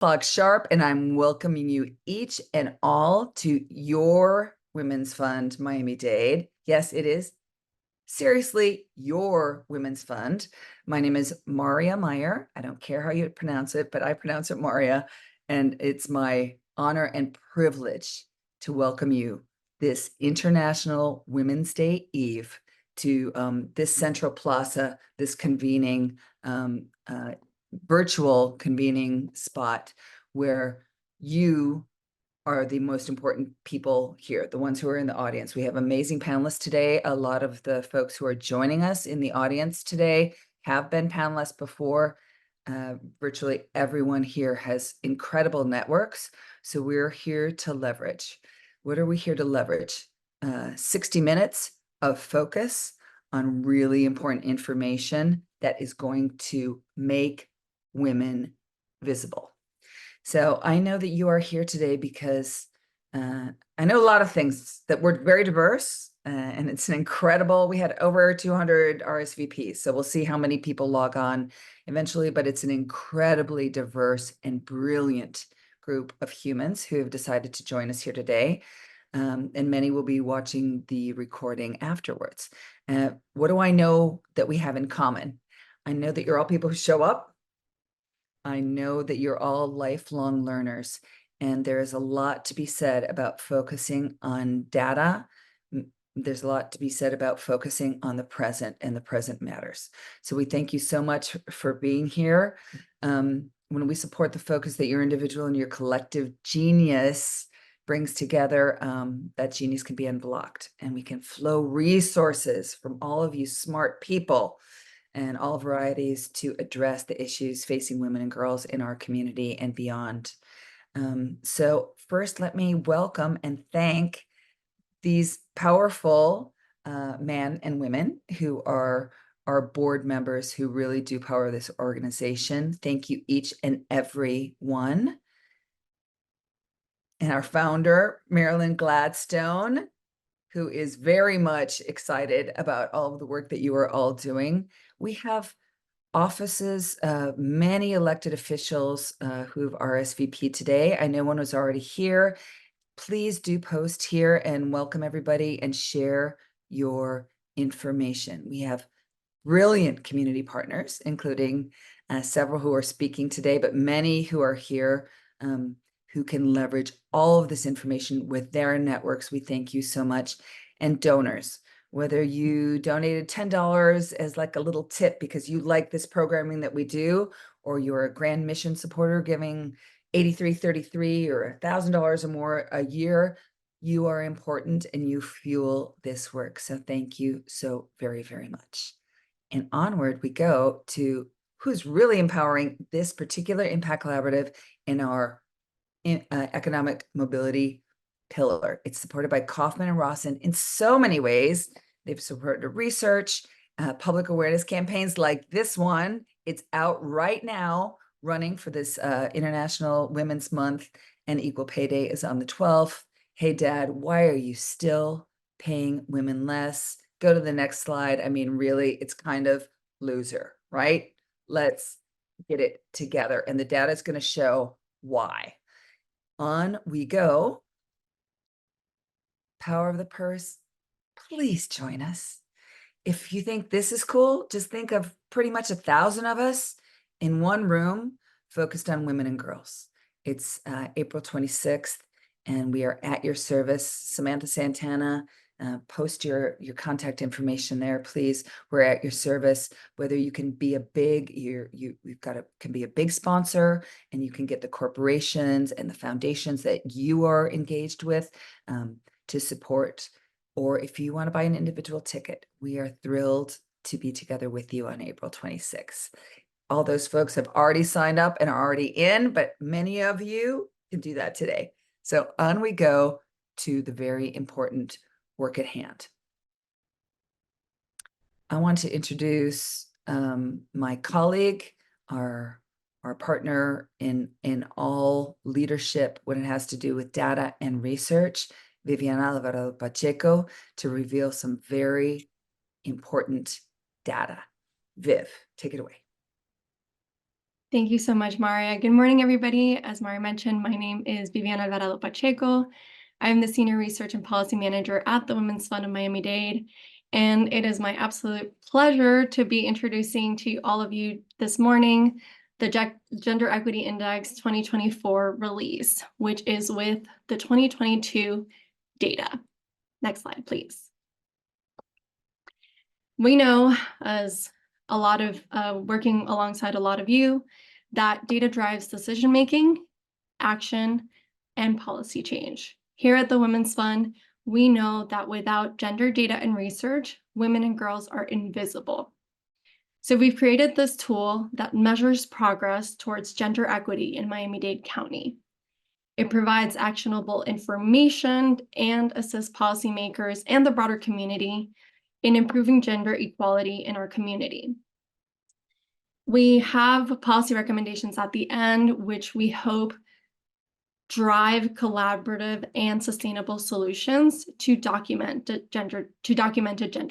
o'clock sharp, and I'm welcoming you each and all to your Women's Fund Miami-Dade. Yes, it is seriously your Women's Fund. My name is Maria Meyer. I don't care how you pronounce it, but I pronounce it Maria, and it's my honor and privilege to welcome you this International Women's Day Eve to this Central Plaza, this convening virtual convening spot where you are the most important people here, the ones who are in the audience. We have amazing panelists today. A lot of the folks who are joining us in the audience today have been panelists before. Virtually everyone here has incredible networks. So we're here to leverage. What are we here to leverage? 60 minutes of focus on really important information that is going to make women visible. So I know that you are here today because I know a lot of things that we're very diverse, and it's an incredible, we had over 200 RSVPs. So we'll see how many people log on eventually, but it's an incredibly diverse and brilliant group of humans who have decided to join us here today. And many will be watching the recording afterwards. What do I know that we have in common? I know that you're all people who show up. I know that you're all lifelong learners, and there is a lot to be said about focusing on data. There's a lot to be said about focusing on the present, and the present matters. So we thank you so much for being here. When we support the focus that your individual and your collective genius brings together, that genius can be unblocked, and we can flow resources from all of you smart people and all varieties to address the issues facing women and girls in our community and beyond. So first, let me welcome and thank these powerful men and women who are our board members who really do power this organization. Thank you each and every one. And our founder, Marilyn Gladstone, who is very much excited about all of the work that you are all doing. We have offices, many elected officials who've RSVP'd today. I know one was already here. Please do post here and welcome everybody and share your information. We have brilliant community partners, including several who are speaking today, but many who are here who can leverage all of this information with their networks. We thank you so much. And donors, whether you donated $10 as like a little tip because you like this programming that we do, or you're a grand mission supporter giving $83.33 or $1,000 or more a year, you are important and you fuel this work. So thank you so very, very much. And onward we go to who's really empowering this particular impact collaborative in our economic mobility pillar. It's supported by Kaufman and Rawson in so many ways. They've supported research, public awareness campaigns like this one. It's out right now, running for this International Women's Month, and Equal Pay Day is on the 12th. Hey, Dad, why are you still paying women less? Go to the next slide. I mean, really, it's kind of loser, right? Let's get it together. And the data is going to show why. On we go. Power of the purse. Please join us. If you think this is cool, just think of pretty much 1,000 of us in one room focused on women and girls. It's April 26th, and we are at your service. Samantha Santana, post your contact information there, please. We're at your service. Whether you can be a big, can be a big sponsor, and you can get the corporations and the foundations that you are engaged with to support. Or if you want to buy an individual ticket, we are thrilled to be together with you on April 26th. All those folks have already signed up and are already in, but many of you can do that today. So on we go to the very important work at hand. I want to introduce my colleague, our partner in all leadership when it has to do with data and research, Viviana Alvarado Pacheco, to reveal some very important data. Viv, take it away. Thank you so much, Maria. Good morning, everybody. As Maria mentioned, my name is Viviana Alvarado Pacheco. I'm the Senior Research and Policy Manager at the Women's Fund of Miami-Dade, and it is my absolute pleasure to be introducing to all of you this morning the Gender Equity Index 2024 release, which is with the 2022 data. Next slide, please. We know, as a lot of working alongside a lot of you, that data drives decision-making, action, and policy change. Here at the Women's Fund, we know that without gender data and research, women and girls are invisible. So we've created this tool that measures progress towards gender equity in Miami-Dade County. It provides actionable information and assists policymakers and the broader community in improving gender equality in our community. We have policy recommendations at the end, which we hope drive collaborative and sustainable solutions to documented gender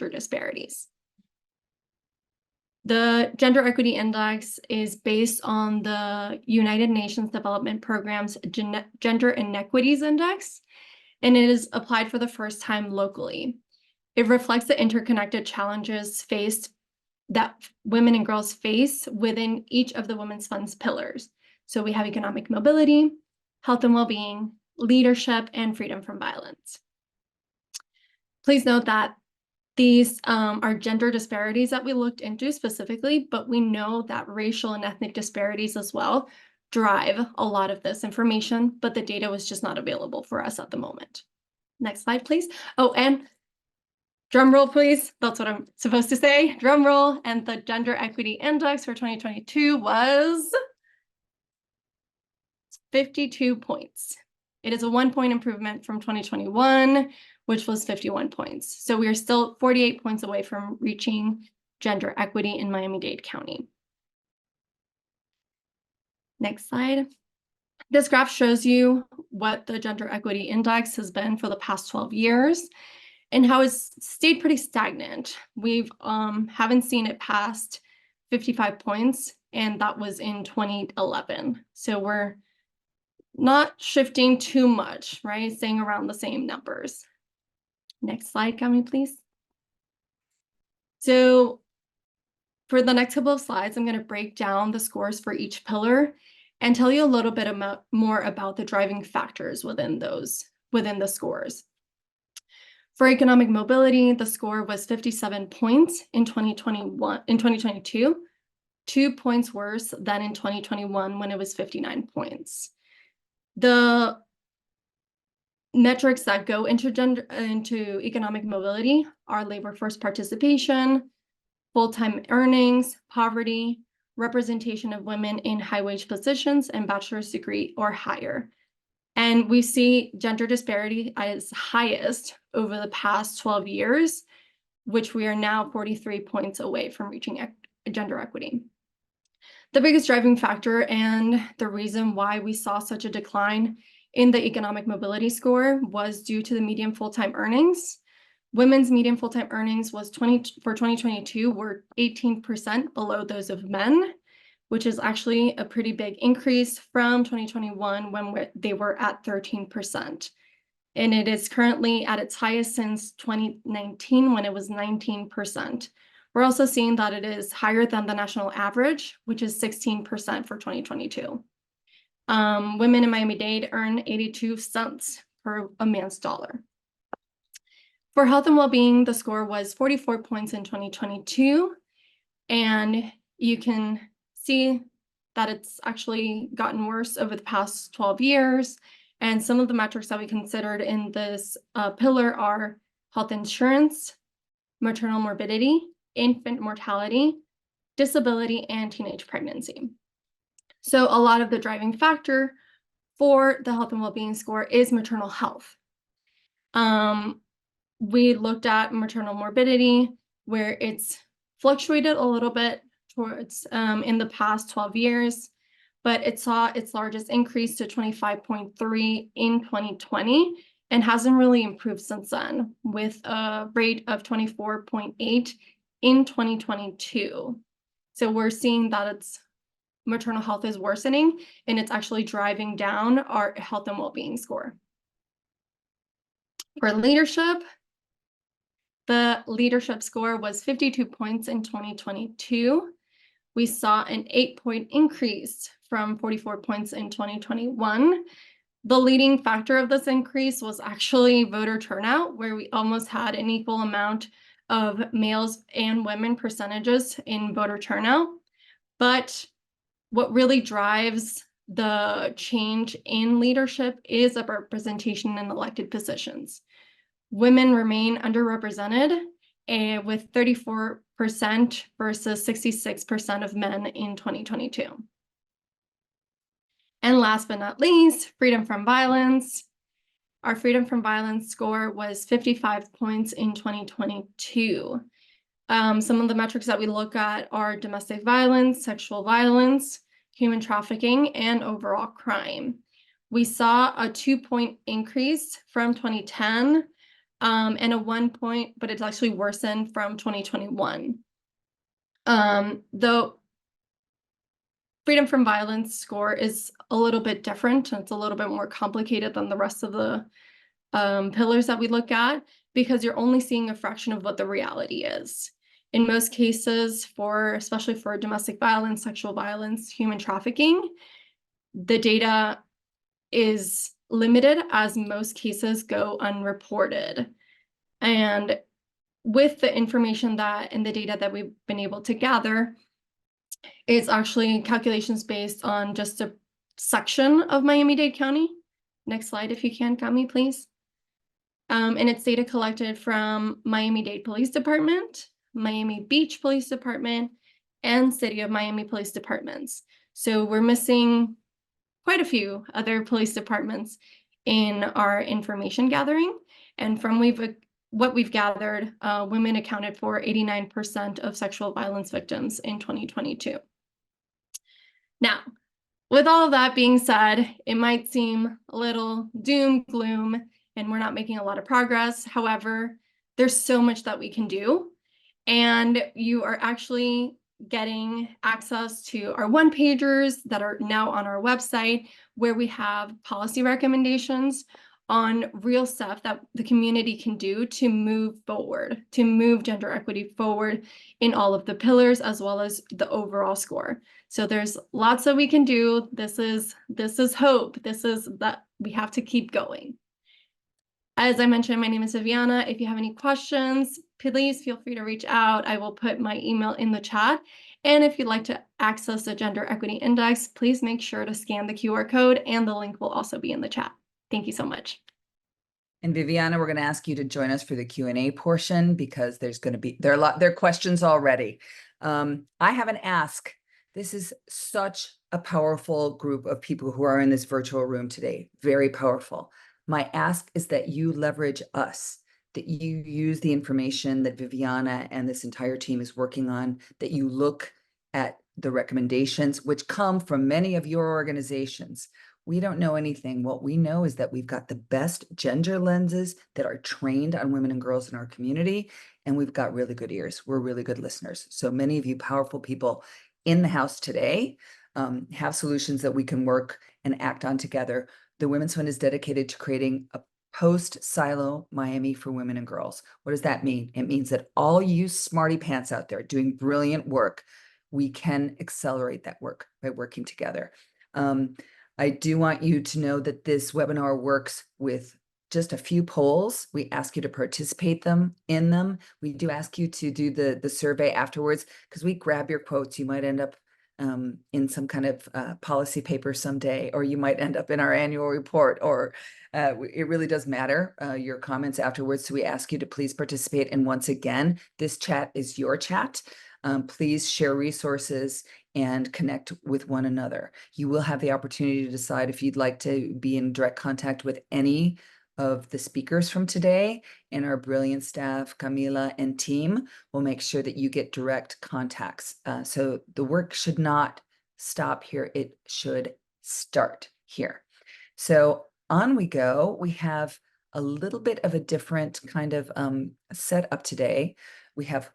disparities. The Gender Equity Index is based on the United Nations Development Program's Gender Inequities Index, and it is applied for the first time locally. It reflects the interconnected challenges that women and girls face within each of the Women's Fund's pillars. So we have economic mobility, health and well-being, leadership, and freedom from violence. Please note that these are gender disparities that we looked into specifically, but we know that racial and ethnic disparities as well drive a lot of this information, but the data was just not available for us at the moment. Next slide, please. Oh, and drum roll, please. That's what I'm supposed to say. Drum roll. And the Gender Equity Index for 2022 was 52 points. It is a 1-point improvement from 2021, which was 51 points. So we are still 48 points away from reaching gender equity in Miami-Dade County. Next slide. This graph shows you what the Gender Equity Index has been for the past 12 years. And how it's stayed pretty stagnant. We've haven't seen it past 55 points, and that was in 2011. So we're not shifting too much, right? Staying around the same numbers. Next slide, Cami, please. So for the next couple of slides, I'm going to break down the scores for each pillar and tell you a little bit more about the driving factors within the scores. For economic mobility, the score was 57 points in 2022, 2 points worse than in 2021 when it was 59 points. The metrics that go into economic mobility are labor force participation, full-time earnings, poverty, representation of women in high-wage positions, and bachelor's degree or higher. And we see gender disparity as highest over the past 12 years, which we are now 43 points away from reaching gender equity. The biggest driving factor and the reason why we saw such a decline in the economic mobility score was due to the median full-time earnings. Women's median full-time earnings for 2022 were 18% below those of men, which is actually a pretty big increase from 2021 when they were at 13%. And it is currently at its highest since 2019 when it was 19%. We're also seeing that it is higher than the national average, which is 16% for 2022. Women in Miami-Dade earn 82 cents per a man's dollar. For health and well-being, the score was 44 points in 2022, and you can see that it's actually gotten worse over the past 12 years. And some of the metrics that we considered in this pillar are health insurance, maternal morbidity, infant mortality, disability, and teenage pregnancy. So a lot of the driving factor for the health and well-being score is maternal health. We looked at maternal morbidity, where it's fluctuated a little bit towards in the past 12 years, but it saw its largest increase to 25.3 in 2020 and hasn't really improved since then, with a rate of 24.8 in 2022. So we're seeing that it's maternal health is worsening, and it's actually driving down our health and well-being score. For leadership, the leadership score was 52 points in 2022. We saw an 8-point increase from 44 points in 2021. The leading factor of this increase was actually voter turnout, where we almost had an equal amount of males and women percentages in voter turnout. But what really drives the change in leadership is a representation in elected positions. Women remain underrepresented, with 34% versus 66% of men in 2022. And last but not least, freedom from violence. Our freedom from violence score was 55 points in 2022. Some of the metrics that we look at are domestic violence, sexual violence, human trafficking, and overall crime. We saw a 2-point increase from 2010, and a 1 point, but it's actually worsened from 2021. The freedom from violence score is a little bit different. It's a little bit more complicated than the rest of the pillars that we look at, because you're only seeing a fraction of what the reality is. In most cases, especially for domestic violence, sexual violence, human trafficking, the data is limited, as most cases go unreported. And with the information and the data that we've been able to gather, it's actually calculations based on just a section of Miami-Dade County. Next slide, if you can, Kami, please. And it's data collected from Miami-Dade Police Department, Miami Beach Police Department, and City of Miami Police Departments. So we're missing quite a few other police departments in our information gathering. And from what we've gathered, women accounted for 89% of sexual violence victims in 2022. Now, with all of that being said, it might seem a little doom, gloom, and we're not making a lot of progress. However, there's so much that we can do. And you are actually getting access to our one-pagers that are now on our website, where we have policy recommendations on real stuff that the community can do to move forward, to move gender equity forward in all of the pillars, as well as the overall score. So there's lots that we can do. This is hope. This is that we have to keep going. As I mentioned, my name is Viviana. If you have any questions, please feel free to reach out. I will put my email in the chat. And if you'd like to access the Gender Equity Index, please make sure to scan the QR code, and the link will also be in the chat. Thank you so much. And Viviana, we're going to ask you to join us for the Q&A portion, there are questions already. I have an ask. This is such a powerful group of people who are in this virtual room today. Very powerful. My ask is that you leverage us, that you use the information that Viviana and this entire team is working on, that you look at the recommendations, which come from many of your organizations. We don't know anything. What we know is that we've got the best gender lenses that are trained on women and girls in our community, and we've got really good ears. We're really good listeners. So many of you powerful people in the house today have solutions that we can work and act on together. The Women's Fund is dedicated to creating a post-silo Miami for women and girls. What does that mean? It means that all you smarty pants out there doing brilliant work, we can accelerate that work by working together. I do want you to know that this webinar works with just a few polls. We ask you to participate in them. We do ask you to do the survey afterwards, because we grab your quotes. You might end up in some kind of policy paper someday, or you might end up in our annual report, or it really does matter, your comments afterwards. So we ask you to please participate. And once again, this chat is your chat. Please share resources and connect with one another. You will have the opportunity to decide if you'd like to be in direct contact with any of the speakers from today, and our brilliant staff, Camila and team, will make sure that you get direct contacts. So the work should not stop here. It should start here. So on we go. We have a little bit of a different kind of setup today. We have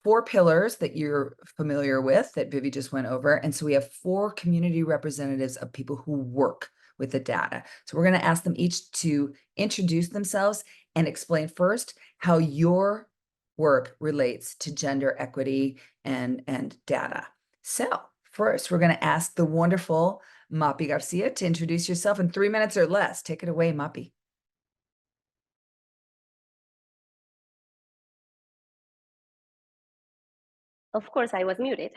4 pillars that you're familiar with that Vivi just went over. And so we have 4 community representatives of people who work with the data. So we're going to ask them each to introduce themselves and explain first how your work relates to gender equity and data. So first, we're going to ask the wonderful Mapi Garcia to introduce yourself in 3 minutes or less. Take it away, Mapi. Of course, I was muted.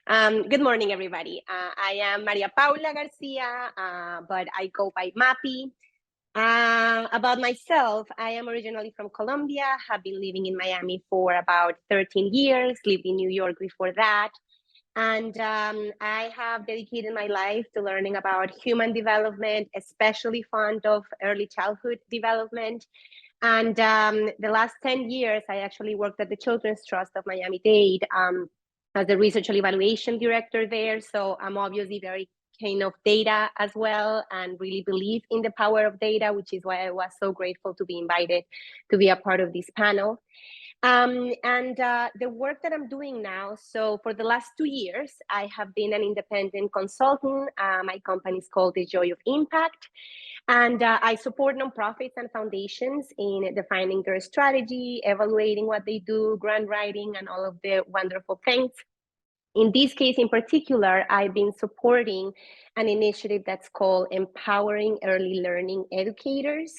Good morning, everybody. I am Maria Paula Garcia, but I go by Mapi. About myself, I am originally from Colombia, have been living in Miami for about 13 years, lived in New York before that. And I have dedicated my life to learning about human development, especially fond of early childhood development. And the last 10 years, I actually worked at the Children's Trust of Miami-Dade as the research and evaluation director there. So I'm obviously very kind of data as well and really believe in the power of data, which is why I was so grateful to be invited to be a part of this panel. The work that I'm doing now, so for the last 2 years, I have been an independent consultant. My company is called The Joy of Impact. And I support nonprofits and foundations in defining their strategy, evaluating what they do, grant writing, and all of the wonderful things. In this case in particular, I've been supporting an initiative that's called Empowering Early Learning Educators.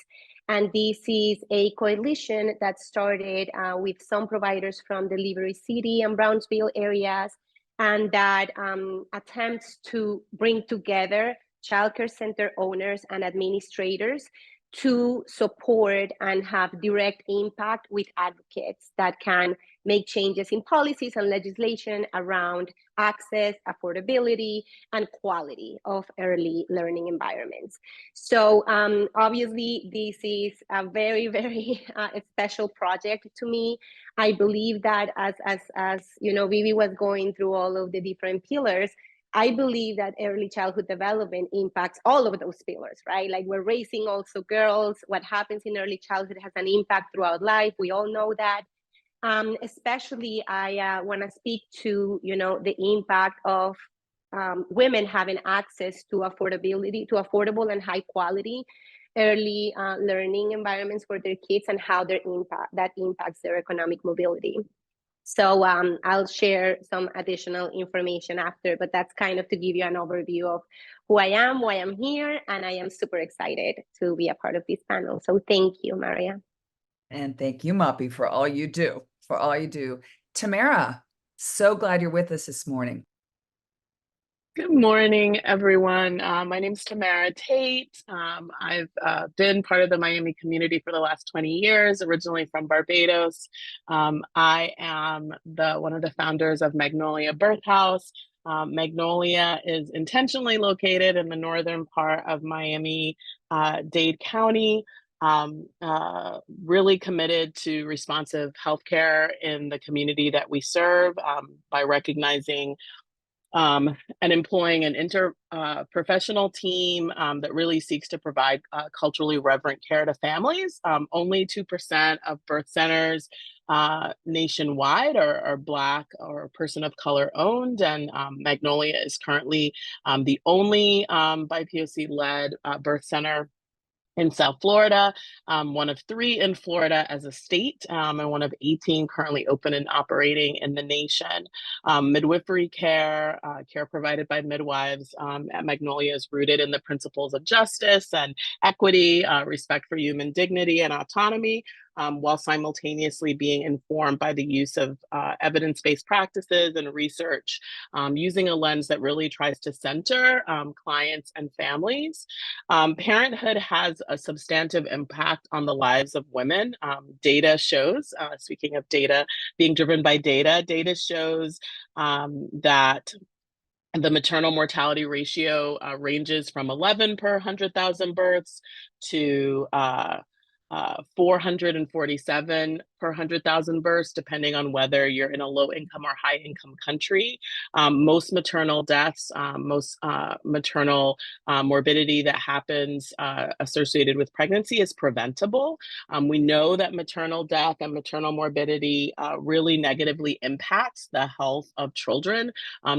And this is a coalition that started with some providers from the Liberty City and Brownsville areas, and that attempts to bring together childcare center owners and administrators to support and have direct impact with advocates that can make changes in policies and legislation around access, affordability, and quality of early learning environments. So obviously, this is a very, very special project to me. I believe that as you know, Vivi was going through all of the different pillars, I believe that early childhood development impacts all of those pillars, right? Like we're raising also girls. What happens in early childhood has an impact throughout life. We all know that. Especially, I want to speak to, you know, the impact of women having access to affordability, to affordable and high quality early learning environments for their kids, and how that impacts their economic mobility. So I'll share some additional information after, but that's kind of to give you an overview of who I am, why I'm here, and I am super excited to be a part of this panel. So thank you, Maria. And thank you, Mapi, for all you do, Tamara, so glad you're with us this morning. Good morning, everyone. My name is Tamara Tate. I've been part of the Miami community for the last 20 years, originally from Barbados. I am one of the founders of Magnolia Birth House. Magnolia is intentionally located in the northern part of Miami-Dade County. Really committed to responsive healthcare in the community that we serve by recognizing and employing an interprofessional team that really seeks to provide culturally reverent care to families. Only 2% of birth centers nationwide are Black or person of color owned, and Magnolia is currently the only by POC-led birth center in South Florida, one of 3 in Florida as a state, and one of 18 currently open and operating in the nation. Midwifery care, care provided by midwives at Magnolia is rooted in the principles of justice and equity, respect for human dignity and autonomy, while simultaneously being informed by the use of evidence-based practices and research, using a lens that really tries to center clients and families. Parenthood has a substantive impact on the lives of women. Data shows, speaking of data, being driven by data, data shows that the maternal mortality ratio ranges from 11 per 100,000 births to 447 per 100,000 births, depending on whether you're in a low income or high income country. Most maternal deaths, most maternal morbidity that happens associated with pregnancy is preventable. We know that maternal death and maternal morbidity really negatively impacts the health of children,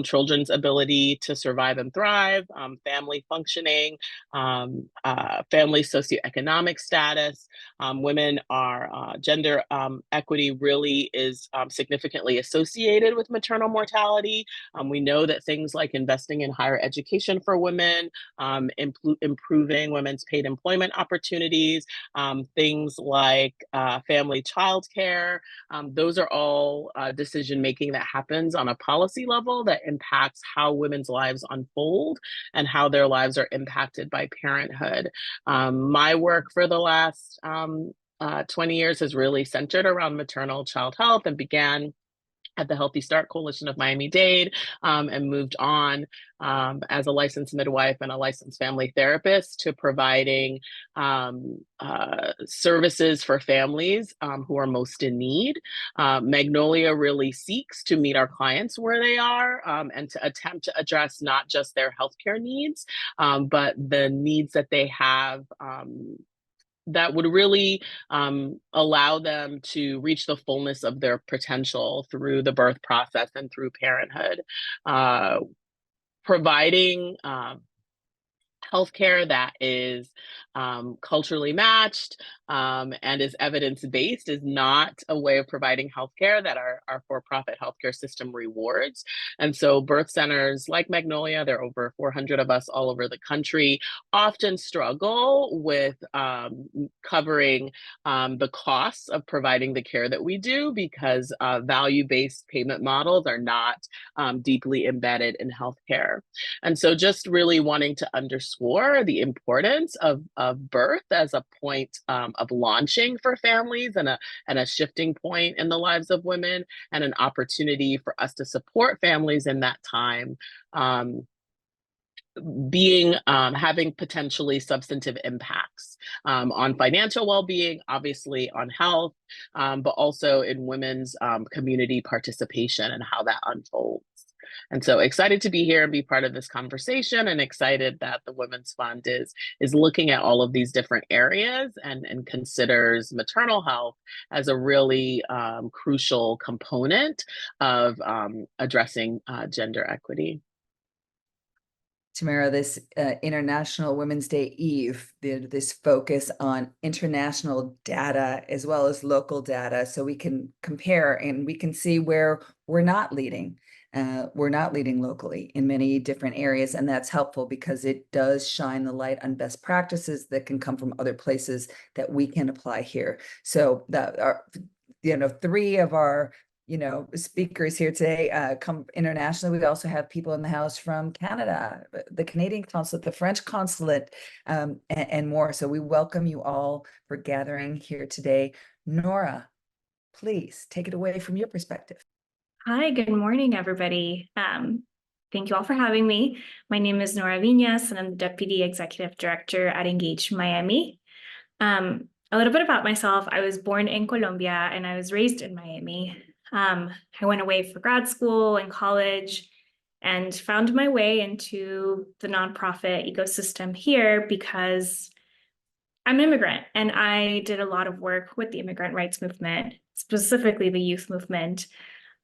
children's ability to survive and thrive, family functioning, family socioeconomic status. Women are gender equity really is significantly associated with maternal mortality. We know that things like investing in higher education for women, improving women's paid employment opportunities, things like family childcare, those are all decision making that happens on a policy level that impacts how women's lives unfold and how their lives are impacted by parenthood. My work for the last 20 years has really centered around maternal child health and began at the Healthy Start Coalition of Miami-Dade, and moved on as a licensed midwife and a licensed family therapist to providing services for families who are most in need. Magnolia really seeks to meet our clients where they are and to attempt to address not just their healthcare needs, but the needs that they have that would really allow them to reach the fullness of their potential through the birth process and through parenthood. Providing healthcare that is culturally matched and is evidence-based is not a way of providing healthcare that our for-profit healthcare system rewards. And so birth centers like Magnolia, there are over 400 of us all over the country, often struggle with covering the costs of providing the care that we do because value-based payment models are not deeply embedded in healthcare. And so just really wanting to underscore the importance of birth as a point of launching for families and a shifting point in the lives of women and an opportunity for us to support families in that time, having potentially substantive impacts on financial well-being, obviously on health, but also in women's community participation and how that unfolds. And so excited to be here and be part of this conversation, and excited that the Women's Fund is looking at all of these different areas and considers maternal health as a really crucial component of addressing gender equity. Tamara, this International Women's Day Eve, this focus on international data as well as local data, so we can compare and we can see where we're not leading. We're not leading locally in many different areas, and that's helpful because it does shine the light on best practices that can come from other places that we can apply here. So that are, three of our speakers here today come internationally. We also have people in the house from Canada, the Canadian consulate, the French consulate, and more. So we welcome you all for gathering here today. Nora, please take it away from your perspective. Hi, good morning, everybody. Thank you all for having me. My name is Nora Viñas, and I'm the Deputy Executive Director at Engage Miami. A little bit about myself. I was born in Colombia, and I was raised in Miami. I went away for grad school and college and found my way into the nonprofit ecosystem here because I'm an immigrant, and I did a lot of work with the immigrant rights movement, specifically the youth movement.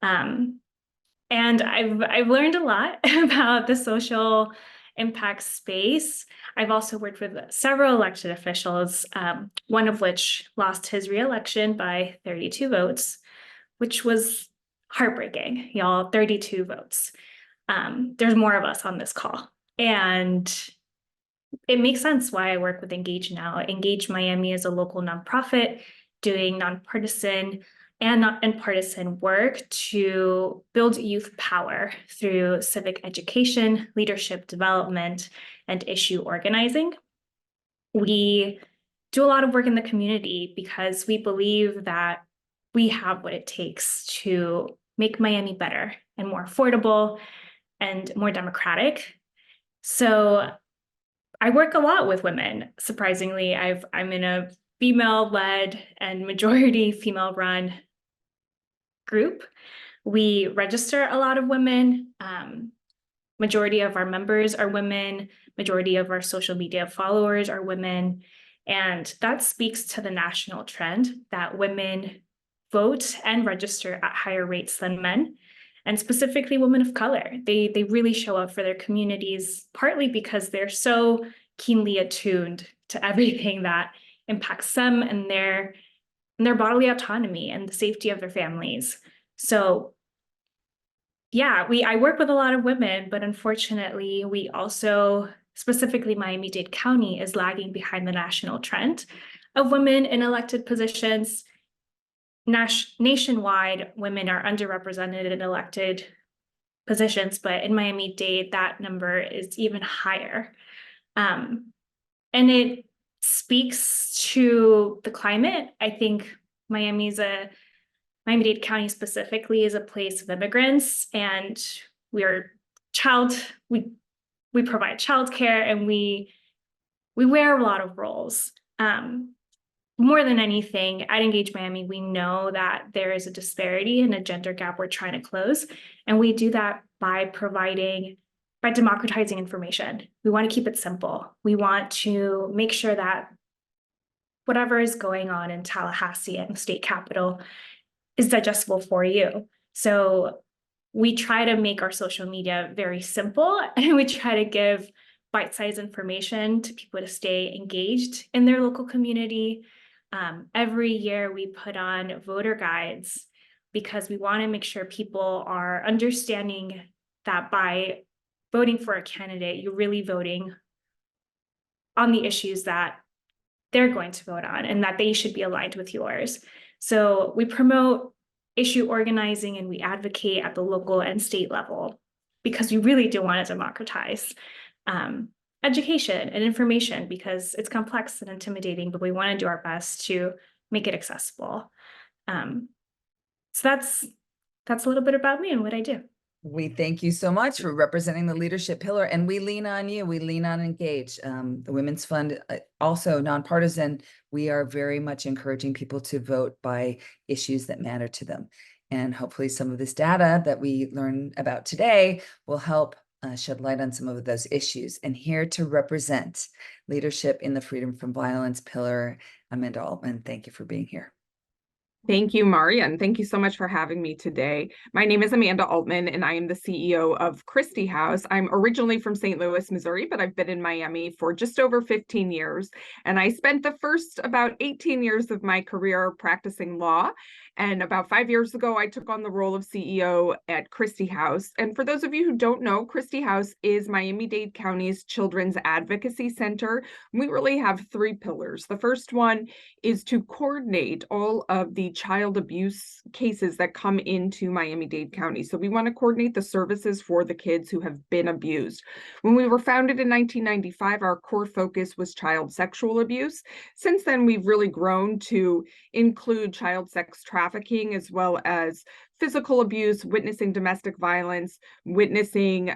And I've learned a lot about the social impact space. I've also worked with several elected officials, one of which lost his re-election by 32 votes, which was heartbreaking, y'all, 32 votes. There's more of us on this call. And it makes sense why I work with Engage now. Engage Miami is a local nonprofit doing nonpartisan and partisan work to build youth power through civic education, leadership development, and issue organizing. We do a lot of work in the community because we believe that we have what it takes to make Miami better and more affordable and more democratic. So I work a lot with women. Surprisingly, I'm in a female-led and majority female-run group. We register a lot of women. Majority of our members are women. Majority of our social media followers are women. And that speaks to the national trend that women vote and register at higher rates than men, and specifically women of color. They really show up for their communities, partly because they're so keenly attuned to everything that impacts them and their bodily autonomy and the safety of their families. So yeah, I work with a lot of women, but unfortunately, we also, specifically Miami-Dade County, is lagging behind the national trend of women in elected positions. Nationwide, women are underrepresented in elected positions, but in Miami-Dade, that number is even higher. And it speaks to the climate. I think Miami-Dade County specifically is a place of immigrants, and we provide childcare, and we wear a lot of roles. More than anything, at Engage Miami, we know that there is a disparity and a gender gap we're trying to close, and we do that by democratizing information. We want to keep it simple. We want to make sure that whatever is going on in Tallahassee and the state capitol is digestible for you. So we try to make our social media very simple, and we try to give bite-sized information to people to stay engaged in their local community. Every year we put on voter guides because we want to make sure people are understanding that by voting for a candidate, you're really voting on the issues that they're going to vote on and that they should be aligned with yours. So we promote issue organizing and we advocate at the local and state level because we really do want to democratize education and information, because it's complex and intimidating, but we want to do our best to make it accessible. So that's a little bit about me and what I do. We thank you so much for representing the leadership pillar, and we lean on you. We lean on Engage. The Women's Fund, also nonpartisan. We are very much encouraging people to vote by issues that matter to them. And hopefully some of this data that we learn about today will help shed light on some of those issues. And here to represent leadership in the Freedom from Violence pillar, Amanda Altman, thank you for being here. Thank you, Maria, and thank you so much for having me today. My name is Amanda Altman, and I am the CEO of Christie House. I'm originally from St. Louis, Missouri, but I've been in Miami for just over 15 years. And I spent the first about 18 years of my career practicing law. And about 5 years ago, I took on the role of CEO at Christie House. And for those of you who don't know, Christie House is Miami-Dade County's Children's Advocacy Center. We really have three pillars. The first one is to coordinate all of the child abuse cases that come into Miami-Dade County. So we want to coordinate the services for the kids who have been abused. When we were founded in 1995, our core focus was child sexual abuse. Since then, we've really grown to include child sex trafficking, as well as physical abuse, witnessing domestic violence, witnessing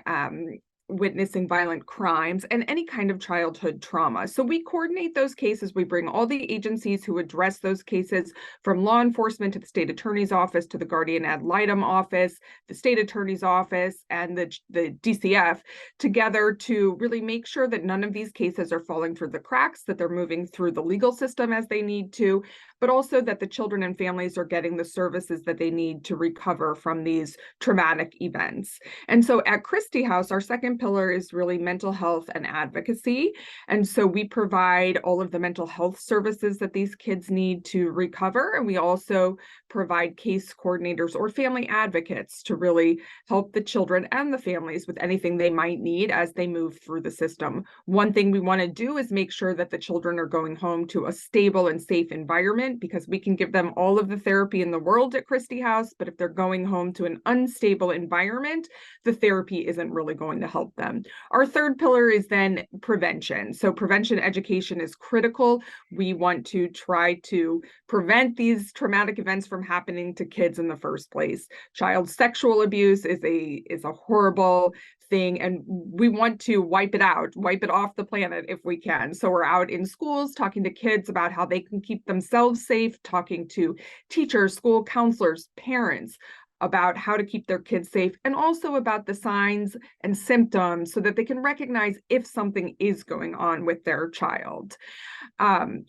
violent crimes, and any kind of childhood trauma. So we coordinate those cases. We bring all the agencies who address those cases, from law enforcement to the state attorney's office to the guardian ad litem office, the state attorney's office, and the DCF, together to really make sure that none of these cases are falling through the cracks, that they're moving through the legal system as they need to, but also that the children and families are getting the services that they need to recover from these traumatic events. And so at Christie House, our second pillar is really mental health and advocacy. And so we provide all of the mental health services that these kids need to recover. And we also provide case coordinators or family advocates to really help the children and the families with anything they might need as they move through the system. One thing we want to do is make sure that the children are going home to a stable and safe environment, because we can give them all of the therapy in the world at Christie House, but if they're going home to an unstable environment, the therapy isn't really going to help them. Our third pillar is then prevention. So prevention education is critical. We want to try to prevent these traumatic events from happening to kids in the first place. Child sexual abuse is a horrible thing, and we want to wipe it off the planet if we can. So we're out in schools talking to kids about how they can keep themselves safe, talking to teachers, school counselors, parents about how to keep their kids safe, and also about the signs and symptoms so that they can recognize if something is going on with their child.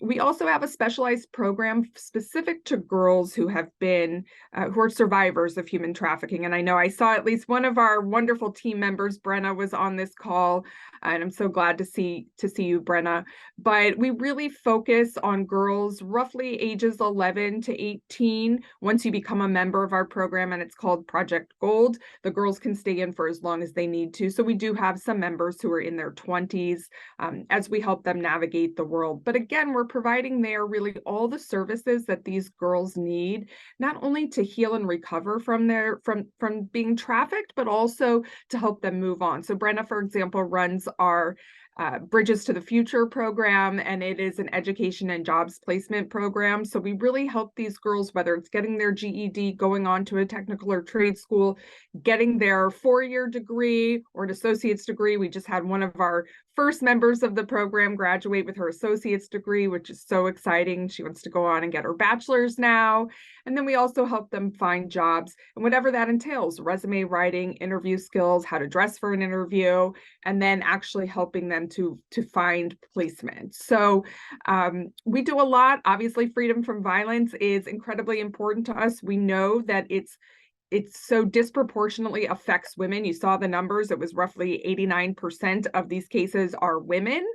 We also have a specialized program specific to girls who have been, who are survivors of human trafficking. And I know I saw at least one of our wonderful team members, Brenna, was on this call, and I'm so glad to see you, Brenna. But we really focus on girls roughly ages 11 to 18. Once you become a member of our program, and it's called Project Gold, the girls can stay in for as long as they need to. So we do have some members who are in their 20s as we help them navigate the world. But again, we're providing there really all the services that these girls need, not only to heal and recover from being trafficked, but also to help them move on. So Brenna, for example, runs our Bridges to the Future program, and it is an education and jobs placement program. So we really help these girls, whether it's getting their GED, going on to a technical or trade school, getting their 4-year degree or an associate's degree. We just had one of our first members of the program graduate with her associate's degree, which is so exciting. She wants to go on and get her bachelor's now. And then we also help them find jobs, and whatever that entails: resume writing, interview skills, how to dress for an interview, and then actually helping them to find placement. So we do a lot. Obviously, freedom from violence is incredibly important to us. We know that it so disproportionately affects women. You saw the numbers. It was roughly 89% of these cases are women.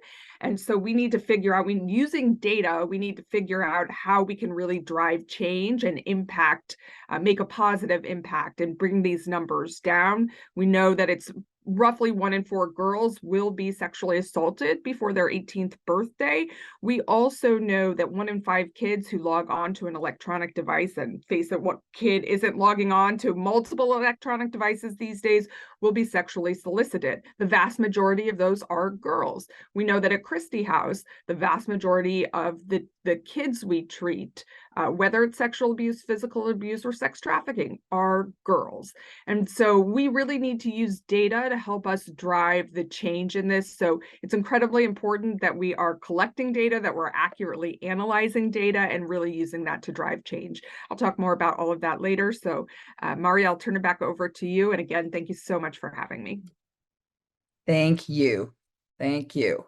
And so we need to figure out, using data, we need to figure out how we can really drive change and impact, make a positive impact and bring these numbers down. We know that it's roughly 1 in 4 girls will be sexually assaulted before their 18th birthday. We also know that 1 in 5 kids who log on to an electronic device, and face it, what kid isn't logging on to multiple electronic devices these days, will be sexually solicited. The vast majority of those are girls. We know that at Christie House, the vast majority of the kids we treat, whether it's sexual abuse, physical abuse, or sex trafficking, are girls. And so we really need to use data to help us drive the change in this. So it's incredibly important that we are collecting data, that we're accurately analyzing data, and really using that to drive change. I'll talk more about all of that later. So Mari, I'll turn it back over to you. And again, thank you so much for having me. Thank you. Thank you.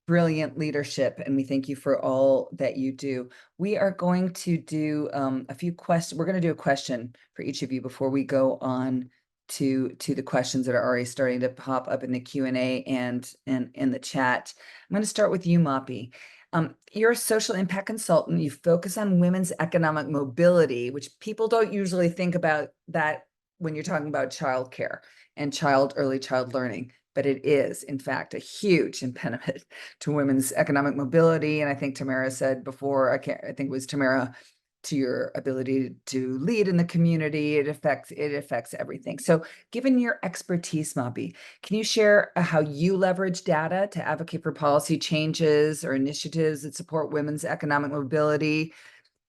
Brilliant leadership, and we thank you for all that you do. We are going to do a few questions. We're going to do a question for each of you before we go on to the questions that are already starting to pop up in the Q&A and in the chat. I'm going to start with you, Moppy. You're a social impact consultant. You focus on women's economic mobility, which people don't usually think about that when you're talking about childcare and early child learning. But it is, in fact, a huge impediment to women's economic mobility. And I think Tamara said before, I think it was Tamara, to your ability to lead in the community. It affects everything. So given your expertise, Moppy, can you share how you leverage data to advocate for policy changes or initiatives that support women's economic mobility?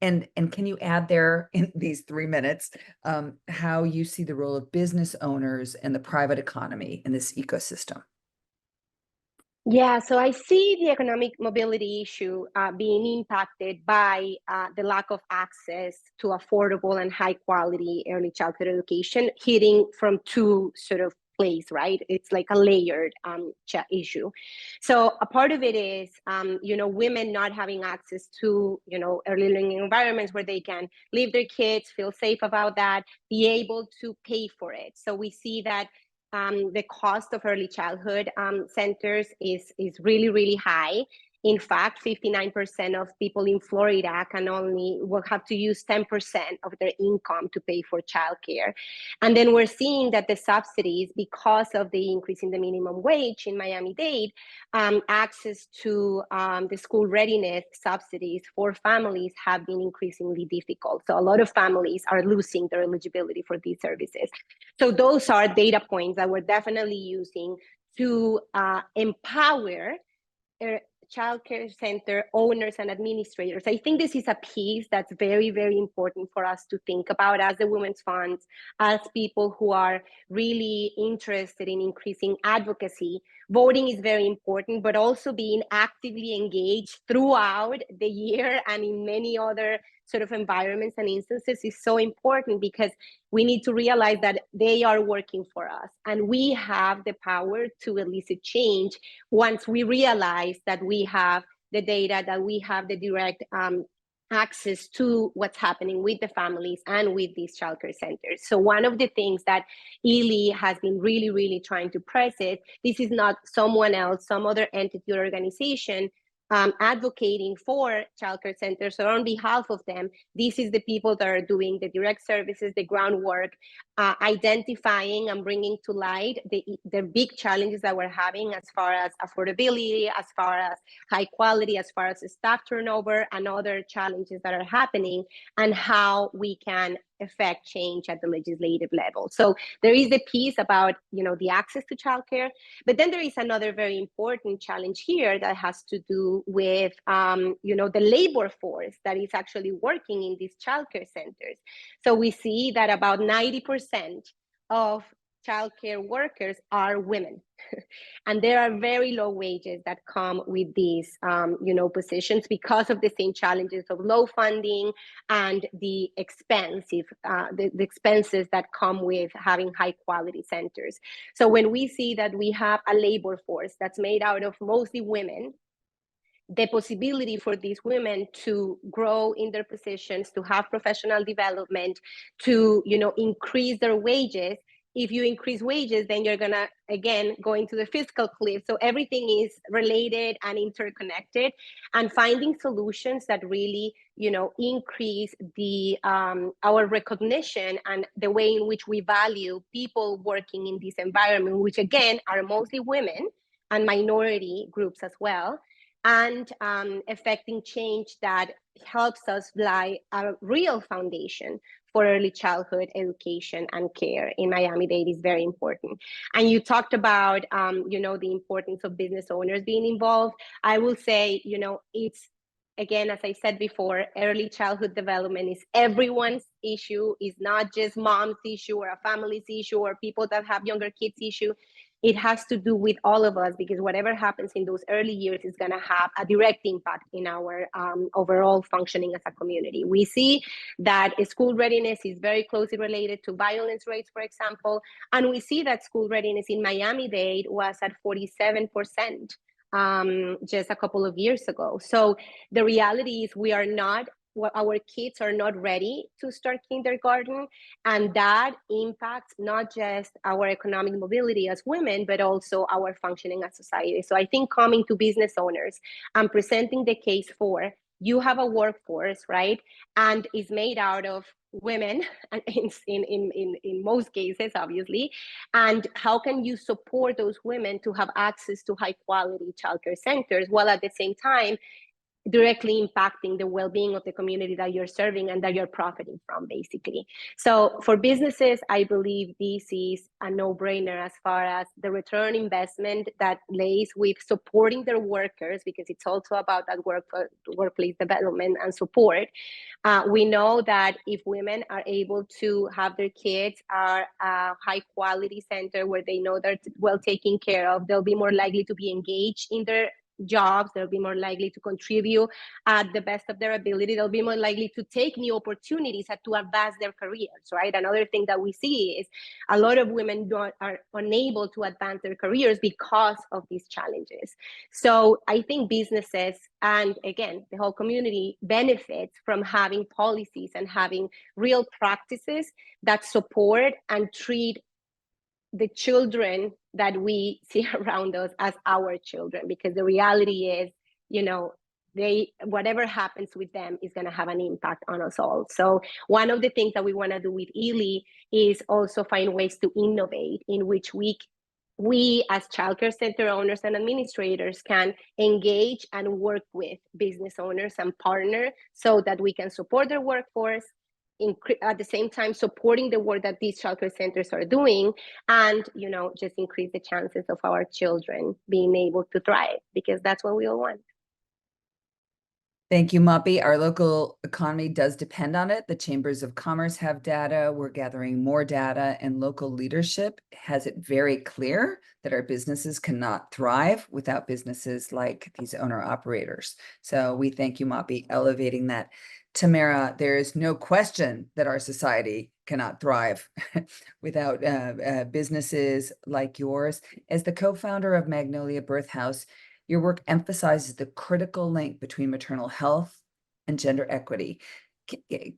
And can you add there in these 3 minutes how you see the role of business owners and the private economy in this ecosystem? Yeah, so I see the economic mobility issue being impacted by the lack of access to affordable and high quality early childhood education, hitting from 2 sort of place, right? It's like a layered issue. So a part of it is, women not having access to, early learning environments where they can leave their kids, feel safe about that, be able to pay for it. So we see that the cost of early childhood centers is really, really high. In fact, 59% of people in Florida will have to use 10% of their income to pay for childcare. And then we're seeing that the subsidies, because of the increase in the minimum wage in Miami-Dade, access to the school readiness subsidies for families have been increasingly difficult. So a lot of families are losing their eligibility for these services. So those are data points that we're definitely using to empower childcare center owners and administrators, I think this is a piece that's very, very important for us to think about as the Women's Funds, as people who are really interested in increasing advocacy. Voting is very important, but also being actively engaged throughout the year and in many other sort of environments and instances is so important, because we need to realize that they are working for us and we have the power to elicit change once we realize that we have the data, that we have the direct access to what's happening with the families and with these childcare centers. So one of the things that Ely has been really, really trying to press is, this is not someone else, some other entity or organization advocating for childcare centers or on behalf of them. This is the people that are doing the direct services, the groundwork, identifying and bringing to light the big challenges that we're having as far as affordability, as far as high quality, as far as staff turnover and other challenges that are happening, and how we can affect change at the legislative level. So there is the piece about, the access to childcare, but then there is another very important challenge here that has to do with, the labor force that is actually working in these childcare centers. So we see that about 90% of childcare workers are women. And there are very low wages that come with these, positions, because of the same challenges of low funding and the expensive, the expenses that come with having high quality centers. So when we see that we have a labor force that's made out of mostly women, the possibility for these women to grow in their positions, to have professional development, to, increase their wages. If you increase wages, then you're gonna, again, go into the fiscal cliff. So everything is related and interconnected, and finding solutions that really, increase the our recognition and the way in which we value people working in this environment, which again are mostly women and minority groups as well, and affecting change that helps us lay a real foundation for early childhood education and care in Miami-Dade is very important. And you talked about, the importance of business owners being involved. I will say, it's, again, as I said before, early childhood development is everyone's issue. It's not just mom's issue or a family's issue or people that have younger kids issue. It has to do with all of us, because whatever happens in those early years is going to have a direct impact in our overall functioning as a community. We see that school readiness is very closely related to violence rates, for example, and we see that school readiness in Miami-Dade was at 47%. Just a couple of years ago. So the reality is our kids are not ready to start kindergarten, and that impacts not just our economic mobility as women, but also our functioning as society. So I think coming to business owners and presenting the case for, you have a workforce, right? And is made out of women in most cases, obviously. And how can you support those women to have access to high quality childcare centers, while at the same time directly impacting the well-being of the community that you're serving and that you're profiting from, basically. So for businesses, I believe this is a no-brainer as far as the return investment that lays with supporting their workers, because it's also about that workplace development and support. We know that if women are able to have their kids at a high-quality center where they know they're well taken care of, they'll be more likely to be engaged in their jobs, they'll be more likely to contribute at the best of their ability, they'll be more likely to take new opportunities and to advance their careers, right? Another thing that we see is a lot of women are unable to advance their careers because of these challenges. So I think businesses and, again, the whole community benefits from having policies and having real practices that support and treat the children that we see around us as our children, because the reality is, whatever happens with them is going to have an impact on us all. So one of the things that we want to do with Ely is also find ways to innovate in which we as childcare center owners and administrators can engage and work with business owners and partner so that we can support their workforce, at the same time supporting the work that these childcare centers are doing, and just increase the chances of our children being able to thrive, because that's what we all want. Thank you, Moppy. Our local economy does depend on it. The chambers of commerce have data. We're gathering more data, and local leadership has it very clear that our businesses cannot thrive without businesses like these owner operators. So we thank you, Moppy, elevating that. Tamara, there is no question that our society cannot thrive without businesses like yours. As the co-founder of Magnolia Birth House, your work emphasizes the critical link between maternal health and gender equity.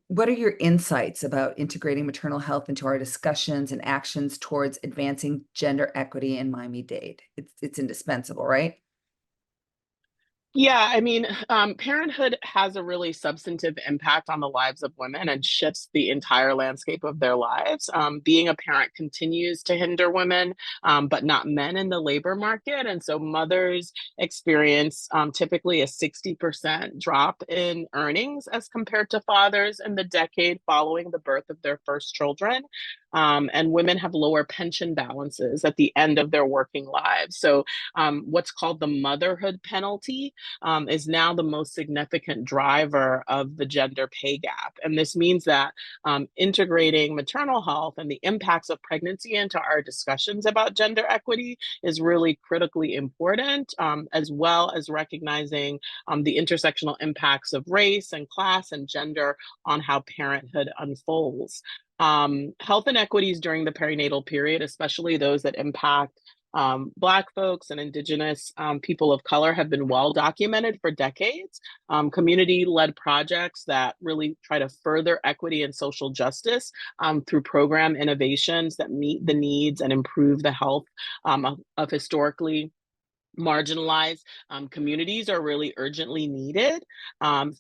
What are your insights about integrating maternal health into our discussions and actions towards advancing gender equity in Miami-Dade? It's indispensable, right? Yeah, I mean, parenthood has a really substantive impact on the lives of women and shifts the entire landscape of their lives. Being a parent continues to hinder women, but not men in the labor market. And so mothers experience typically a 60% drop in earnings as compared to fathers in the decade following the birth of their first children. And women have lower pension balances at the end of their working lives. So what's called the motherhood penalty is now the most significant driver of the gender pay gap. And this means that integrating maternal health and the impacts of pregnancy into our discussions about gender equity is really critically important, as well as recognizing the intersectional impacts of race and class and gender on how parenthood unfolds. Health inequities during the perinatal period, especially those that impact Black folks and Indigenous people of color, have been well documented for decades. Community-led projects that really try to further equity and social justice through program innovations that meet the needs and improve the health of historically marginalized communities are really urgently needed.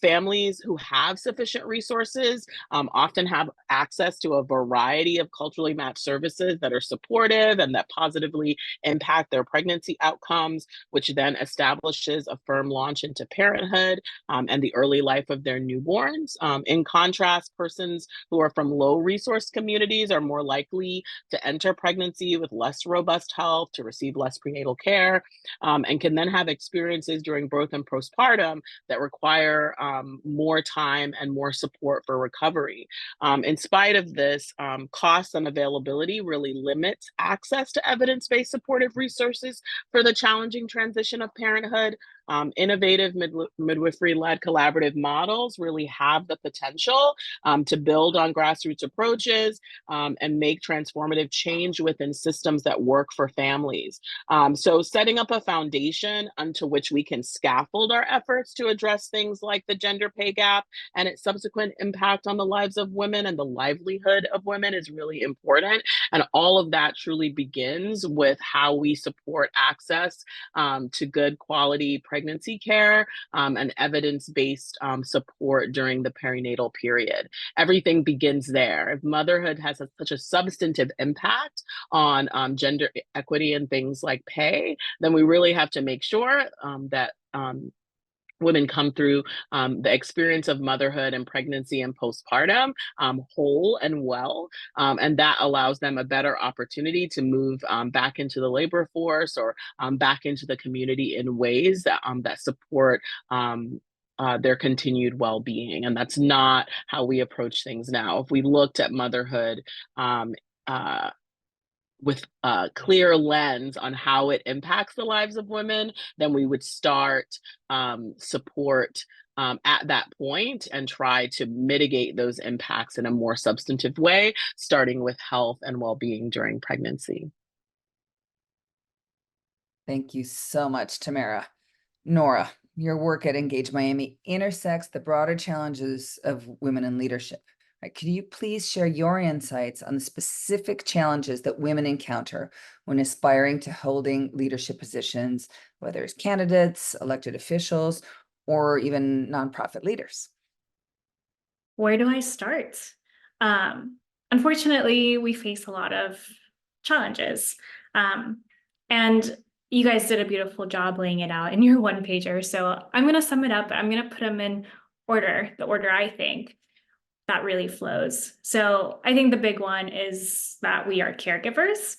Families who have sufficient resources often have access to a variety of culturally matched services that are supportive and that positively impact their pregnancy outcomes, which then establishes a firm launch into parenthood and the early life of their newborns. In contrast, persons who are from low resource communities are more likely to enter pregnancy with less robust health, to receive less prenatal care, and can then have experiences during birth and postpartum that require more time and more support for recovery. In spite of this, cost and availability really limits access to evidence-based supportive resources for the challenging transition of parenthood. Innovative midwifery-led collaborative models really have the potential to build on grassroots approaches and make transformative change within systems that work for families. So setting up a foundation unto which we can scaffold our efforts to address things like the gender pay gap and its subsequent impact on the lives of women and the livelihood of women is really important. And all of that truly begins with how we support access to good quality pregnancy care and evidence-based support during the perinatal period. Everything begins there. If motherhood has such a substantive impact on gender equity and things like pay, then we really have to make sure that women come through the experience of motherhood and pregnancy and postpartum whole and well, and that allows them a better opportunity to move back into the labor force or back into the community in ways that that support their continued well-being. And that's not how we approach things now. If we looked at motherhood with a clear lens on how it impacts the lives of women, then we would start support at that point and try to mitigate those impacts in a more substantive way, starting with health and well-being during pregnancy. Thank you so much, Tamara. Nora, your work at Engage Miami intersects the broader challenges of women in leadership. Right, could you please share your insights on the specific challenges that women encounter when aspiring to holding leadership positions, whether it's candidates, elected officials, or even nonprofit leaders? Where do I start? Unfortunately, we face a lot of challenges. And you guys did a beautiful job laying it out in your one pager. So I'm going to sum it up. I'm going to put them in order, the order I think that really flows. So I think the big one is that we are caregivers.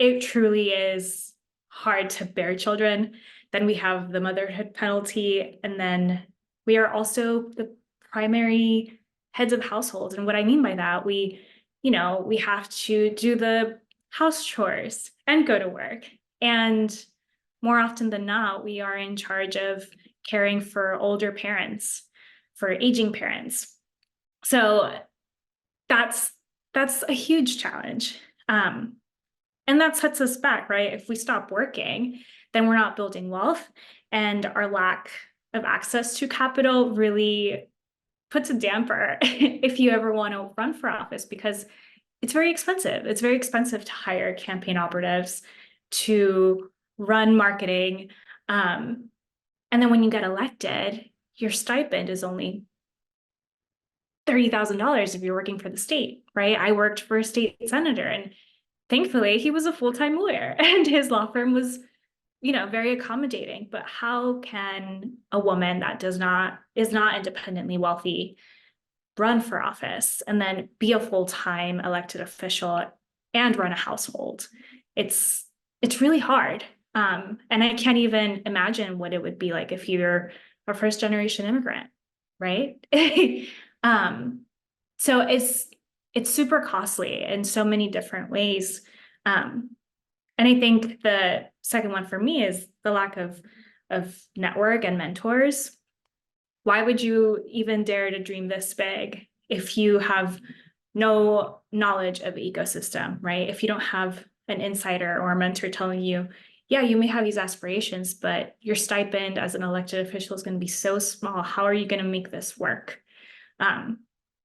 It truly is hard to bear children. Then we have the motherhood penalty, and then we are also the primary heads of households. And what I mean by that, we have to do the house chores and go to work. And more often than not, we are in charge of caring for older parents, for aging parents. So that's a huge challenge. And that sets us back, right? If we stop working, then we're not building wealth, and our lack of access to capital really puts a damper if you ever want to run for office, because it's very expensive. It's very expensive to hire campaign operatives, to run marketing. And then when you get elected, your stipend is only $30,000 if you're working for the state, right? I worked for a state senator, and thankfully he was a full-time lawyer and his law firm was, very accommodating. But how can a woman that is not independently wealthy run for office and then be a full-time elected official and run a household? It's really hard. And I can't even imagine what it would be like if you're a first-generation immigrant, right? So it's super costly in so many different ways. And I think the second one for me is the lack of network and mentors. Why would you even dare to dream this big if you have no knowledge of the ecosystem, right? If you don't have an insider or a mentor telling you, yeah, you may have these aspirations, but your stipend as an elected official is going to be so small. How are you going to make this work?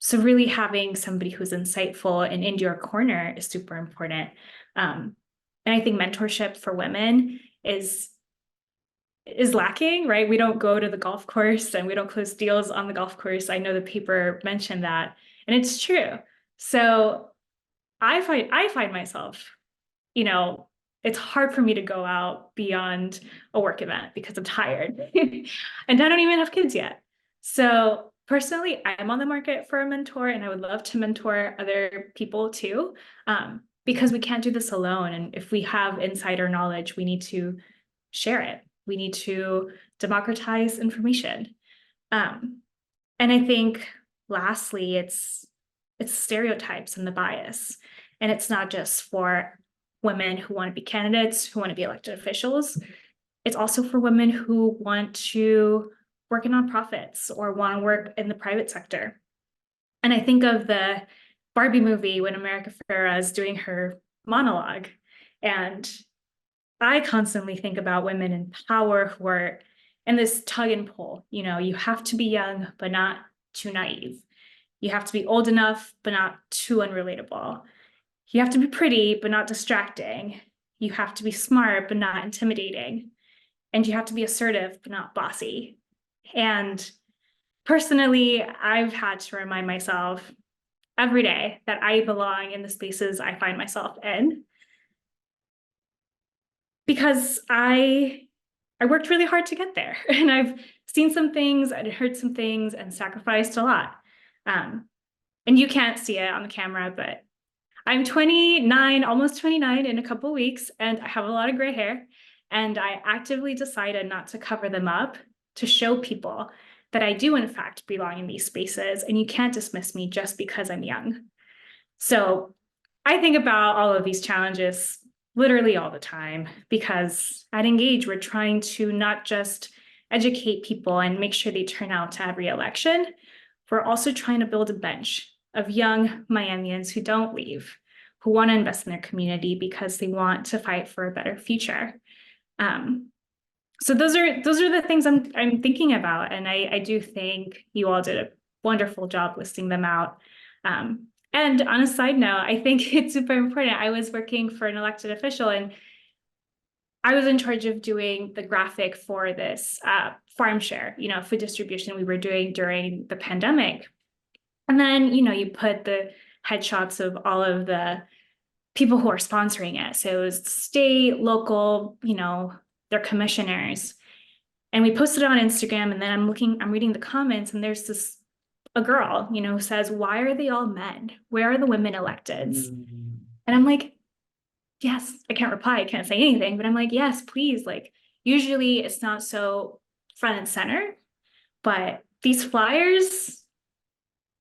So really having somebody who's insightful and in your corner is super important. And I think mentorship for women is lacking, right? We don't go to the golf course and we don't close deals on the golf course. I know the paper mentioned that, and it's true. So I find myself, it's hard for me to go out beyond a work event because I'm tired and I don't even have kids yet. So personally, I'm on the market for a mentor, and I would love to mentor other people too, because we can't do this alone. And if we have insider knowledge, we need to share it. We need to democratize information. And I think lastly, it's stereotypes and the bias. And it's not just for women who want to be candidates, who want to be elected officials. It's also for women who want to work in nonprofits or want to work in the private sector. And I think of the Barbie movie when America Ferrera is doing her monologue. And I constantly think about women in power who are in this tug and pull. You have to be young, but not too naive. You have to be old enough, but not too unrelatable. You have to be pretty, but not distracting. You have to be smart, but not intimidating. And you have to be assertive, but not bossy. And personally, I've had to remind myself every day that I belong in the spaces I find myself in. Because I worked really hard to get there, and I've seen some things and heard some things and sacrificed a lot. And you can't see it on the camera, but I'm 29, almost 29 in a couple of weeks, and I have a lot of gray hair. And I actively decided not to cover them up to show people that I do, in fact, belong in these spaces, and you can't dismiss me just because I'm young. So I think about all of these challenges literally all the time, because at Engage, we're trying to not just educate people and make sure they turn out to every election. We're also trying to build a bench of young Miamians who don't leave, who want to invest in their community because they want to fight for a better future. So those are the things I'm thinking about, and I do think you all did a wonderful job listing them out. And on a side note, I think it's super important. I was working for an elected official, and I was in charge of doing the graphic for this farm share, food distribution we were doing during the pandemic. And then, you put the headshots of all of the people who are sponsoring it. So it was state, local, their commissioners. And we posted it on Instagram, and then I'm reading the comments, and there's a girl, who says, why are they all men? Where are the women electeds? And I'm like, yes, I can't reply, I can't say anything, but I'm like, yes, please. Like, usually it's not so front and center, but these flyers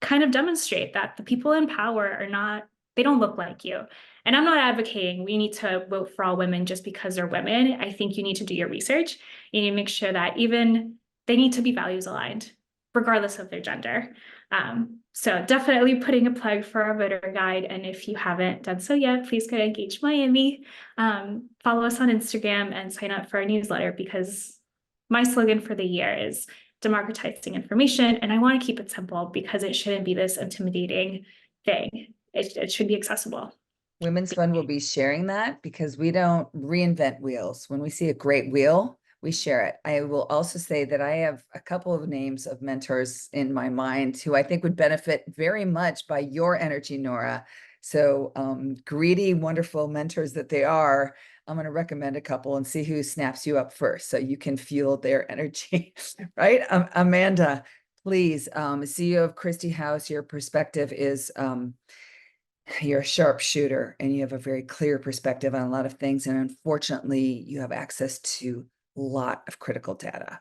kind of demonstrate that the people in power are not, they don't look like you. And I'm not advocating we need to vote for all women just because they're women. I think you need to do your research. You need to make sure that even they need to be values aligned, regardless of their gender. So definitely putting a plug for our voter guide. And if you haven't done so yet, please go to Engage Miami, follow us on Instagram and sign up for our newsletter, because my slogan for the year is democratizing information. And I want to keep it simple because it shouldn't be this intimidating thing. It should be accessible. Women's Fund will be sharing that because we don't reinvent wheels. When we see a great wheel, we share it. I will also say that I have a couple of names of mentors in my mind who I think would benefit very much by your energy, Nora. So greedy, wonderful mentors that they are, I'm going to recommend a couple and see who snaps you up first so you can fuel their energy, right? Amanda, please, CEO of Christie House, your perspective is you're a sharpshooter and you have a very clear perspective on a lot of things. And unfortunately, you have access to a lot of critical data.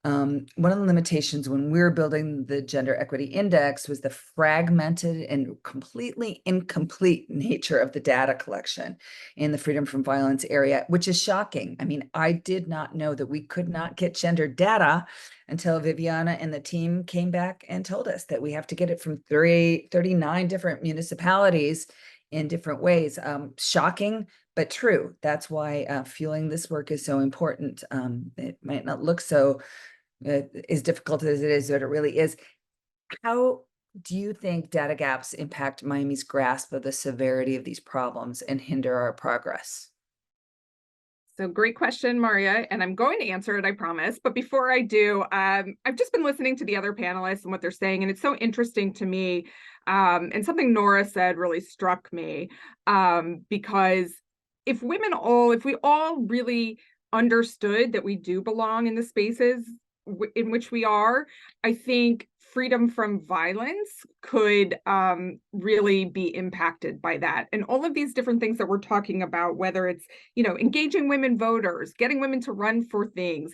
One of the limitations when we were building the Gender Equity Index was the fragmented and completely incomplete nature of the data collection in the freedom from violence area, which is shocking. I mean, I did not know that we could not get gender data until Viviana and the team came back and told us that we have to get it from 39 different municipalities in different ways. Shocking, but true. That's why fueling this work is so important. It might not look so as difficult as it is, but it really is. How do you think data gaps impact Miami's grasp of the severity of these problems and hinder our progress? So great question, Maria, and I'm going to answer it, I promise. But before I do, I've just been listening to the other panelists and what they're saying, and it's so interesting to me. And something Nora said really struck me, because if we all really understood that we do belong in the spaces in which we are, I think freedom from violence could really be impacted by that. And all of these different things that we're talking about, whether it's, engaging women voters, getting women to run for things,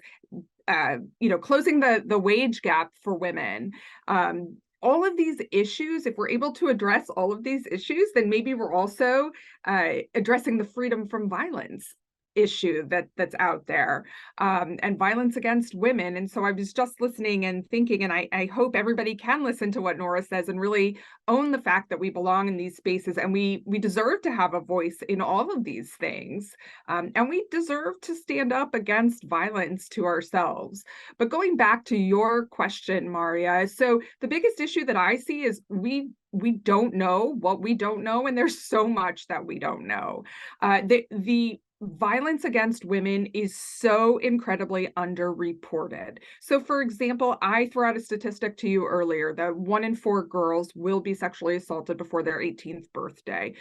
closing the wage gap for women, all of these issues, if we're able to address all of these issues, then maybe we're also addressing the freedom from violence issue that's out there, and violence against women. And so I was just listening and thinking, and I hope everybody can listen to what Nora says and really own the fact that we belong in these spaces, and we deserve to have a voice in all of these things, and we deserve to stand up against violence to ourselves. But going back to your question, Maria, so the biggest issue that I see is we don't know what we don't know, and there's so much that we don't know. The violence against women is so incredibly underreported. So for example, I threw out a statistic to you earlier that 1 in 4 girls will be sexually assaulted before their 18th birthday.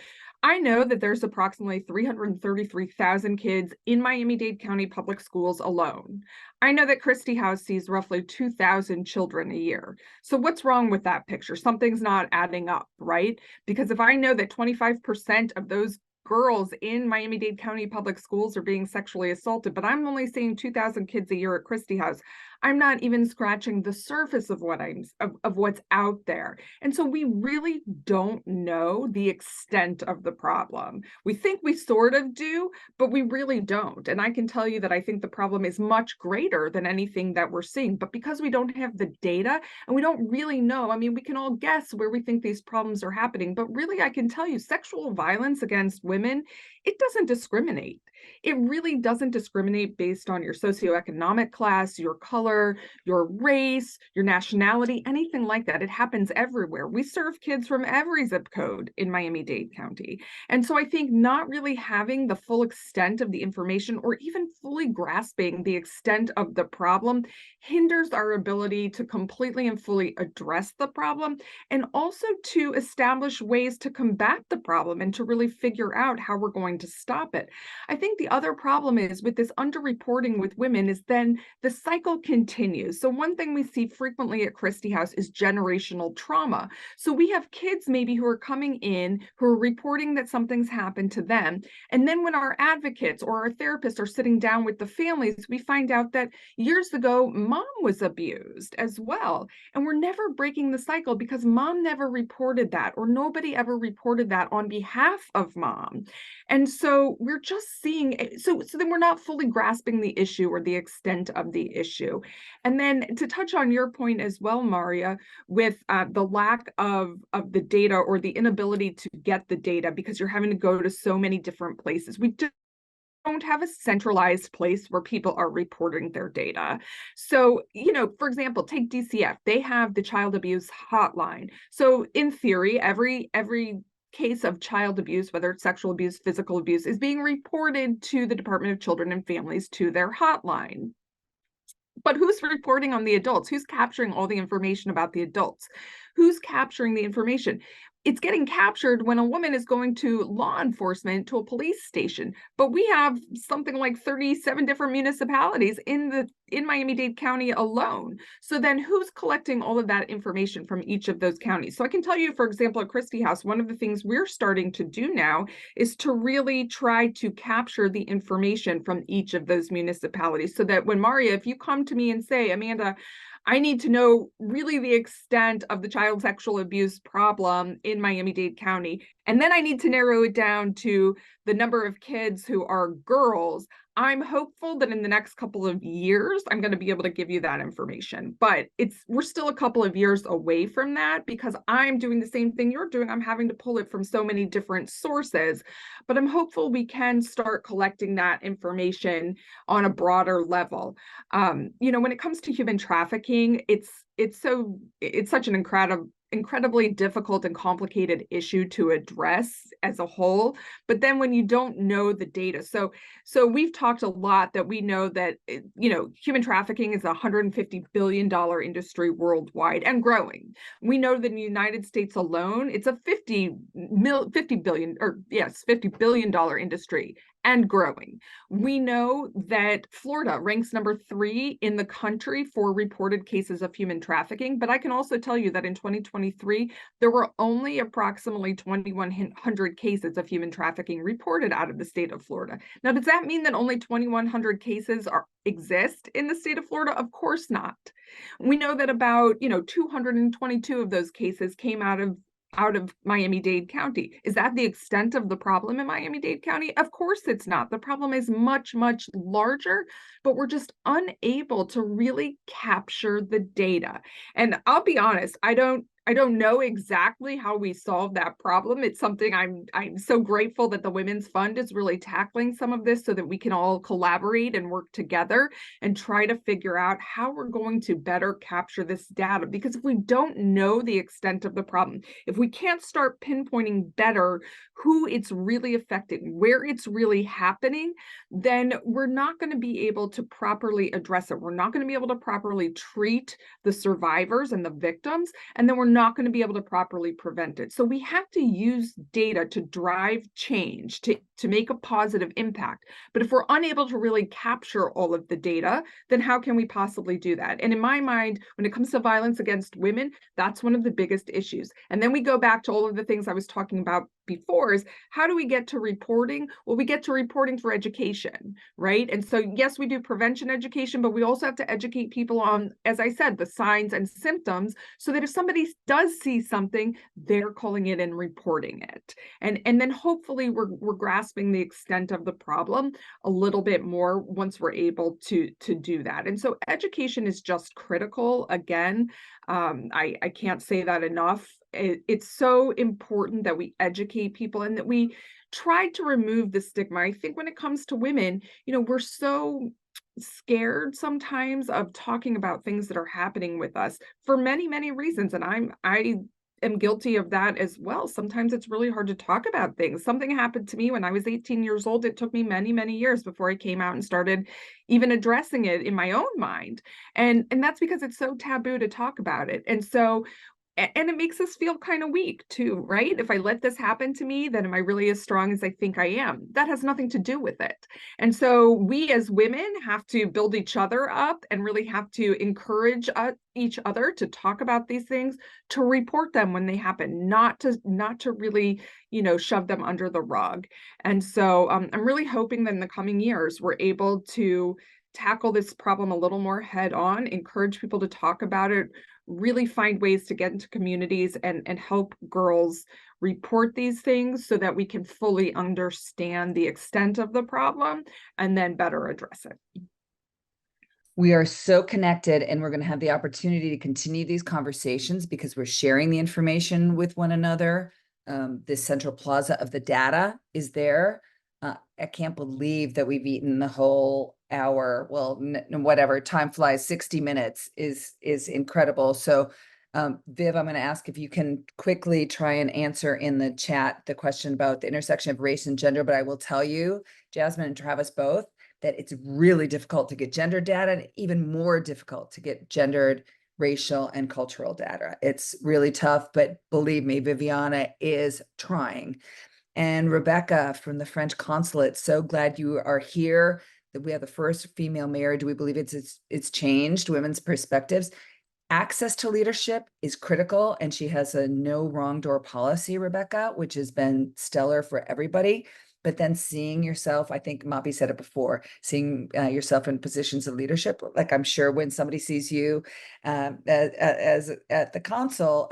I know that there's approximately 333,000 kids in Miami-Dade County public schools alone. I know that Christie House sees roughly 2,000 children a year. So what's wrong with that picture? Something's not adding up, right? Because if I know that 25% of those girls in Miami-Dade County public schools are being sexually assaulted, but I'm only seeing 2,000 kids a year at Christie House, I'm not even scratching the surface of what's out there. And so we really don't know the extent of the problem. We think we sort of do, but we really don't. And I can tell you that I think the problem is much greater than anything that we're seeing. But because we don't have the data and we don't really know, I mean, we can all guess where we think these problems are happening, but really I can tell you sexual violence against women, it doesn't discriminate. It really doesn't discriminate based on your socioeconomic class, your color, your race, your nationality, anything like that. It happens everywhere. We serve kids from every zip code in Miami-Dade County. And so I think not really having the full extent of the information or even fully grasping the extent of the problem hinders our ability to completely and fully address the problem, and also to establish ways to combat the problem and to really figure out how we're going to stop it. I think think the other problem is with this underreporting with women is then the cycle continues. So one thing we see frequently at Christie House is generational trauma. So we have kids maybe who are coming in, who are reporting that something's happened to them. And then when our advocates or our therapists are sitting down with the families, we find out that years ago, mom was abused as well. And we're never breaking the cycle because mom never reported that, or nobody ever reported that on behalf of mom. And so we're just seeing, so then we're not fully grasping the issue or the extent of the issue. And then to touch on your point as well, Maria, with the lack of the data or the inability to get the data because you're having to go to so many different places. We don't have a centralized place where people are reporting their data. So, for example, take DCF. They have the child abuse hotline. So in theory, every case of child abuse, whether it's sexual abuse, physical abuse, is being reported to the Department of Children and Families, to their hotline. But who's reporting on the adults? Who's capturing all the information about the adults? Who's capturing the information? It's getting captured when a woman is going to law enforcement, to a police station. But we have something like 37 different municipalities in Miami-Dade County alone. So then who's collecting all of that information from each of those counties? So I can tell you, for example, at Christie House, one of the things we're starting to do now is to really try to capture the information from each of those municipalities, so that when Maria, if you come to me and say, Amanda, I need to know really the extent of the child sexual abuse problem in Miami-Dade County, and then I need to narrow it down to the number of kids who are girls, I'm hopeful that in the next couple of years, I'm going to be able to give you that information. But we're still a couple of years away from that because I'm doing the same thing you're doing. I'm having to pull it from so many different sources. But I'm hopeful we can start collecting that information on a broader level. When it comes to human trafficking, it's such an incredibly difficult and complicated issue to address as a whole. But then when you don't know the data, so we've talked a lot that we know that human trafficking is a $150 billion industry worldwide and growing. We know that in the United States alone, it's a $50 billion industry and growing. We know that Florida ranks number 3 in the country for reported cases of human trafficking, but I can also tell you that in 2023, there were only approximately 2,100 cases of human trafficking reported out of the state of Florida. Now, does that mean that only 2,100 cases exist in the state of Florida? Of course not. We know that about 222 of those cases came out of Miami-Dade County. Is that the extent of the problem in Miami-Dade County? Of course it's not. The problem is much, much larger, but we're just unable to really capture the data. And I'll be honest, I don't know exactly how we solve that problem. It's something I'm so grateful that the Women's Fund is really tackling some of this so that we can all collaborate and work together and try to figure out how we're going to better capture this data. Because if we don't know the extent of the problem, if we can't start pinpointing better who it's really affecting, where it's really happening, then we're not going to be able to properly address it. We're not going to be able to properly treat the survivors and the victims, and then we're not going to be able to properly prevent it. So we have to use data to drive change, to make a positive impact. But if we're unable to really capture all of the data, then how can we possibly do that? And in my mind, when it comes to violence against women, that's one of the biggest issues. And then we go back to all of the things I was talking about before, is how do we get to reporting? Well, we get to reporting through education, right? And so yes, we do prevention education, but we also have to educate people on, as I said, the signs and symptoms, so that if somebody does see something, they're calling it and reporting it. And then hopefully we're grasping the extent of the problem a little bit more once we're able to do that. And so education is just critical. Again, I can't say that enough. It's so important that we educate people and that we try to remove the stigma. I think when it comes to women, we're so scared sometimes of talking about things that are happening with us for many, many reasons. And I am guilty of that as well. Sometimes it's really hard to talk about things. Something happened to me when I was 18 years old. It took me many, many years before I came out and started even addressing it in my own mind. And that's because it's so taboo to talk about it. And so and it makes us feel kind of weak too, right? If I let this happen to me, then am I really as strong as I think I am? That has nothing to do with it. And so we as women have to build each other up and really have to encourage each other to talk about these things, to report them when they happen, not to really, shove them under the rug. And so I'm really hoping that in the coming years, we're able to tackle this problem a little more head on, encourage people to talk about it, really find ways to get into communities and help girls report these things so that we can fully understand the extent of the problem and then better address it. We are so connected, and we're going to have the opportunity to continue these conversations because we're sharing the information with one another. This central plaza of the data is there. I can't believe that we've eaten the whole hour. Well, whatever, time flies. 60 minutes is incredible. So Viv, I'm going to ask if you can quickly try and answer in the chat the question about the intersection of race and gender, but I will tell you, Jasmine and Travis both, that it's really difficult to get gender data, and even more difficult to get gendered, racial, and cultural data. It's really tough, but believe me, Viviana is trying. And Rebecca from the French consulate, so glad you are here. That we have the first female mayor. Do we believe it's changed women's perspectives? Access to leadership is critical, and she has a no wrong door policy, Rebecca, which has been stellar for everybody. But then seeing yourself, I think Mapi said it before, seeing yourself in positions of leadership, like I'm sure when somebody sees you as at the council,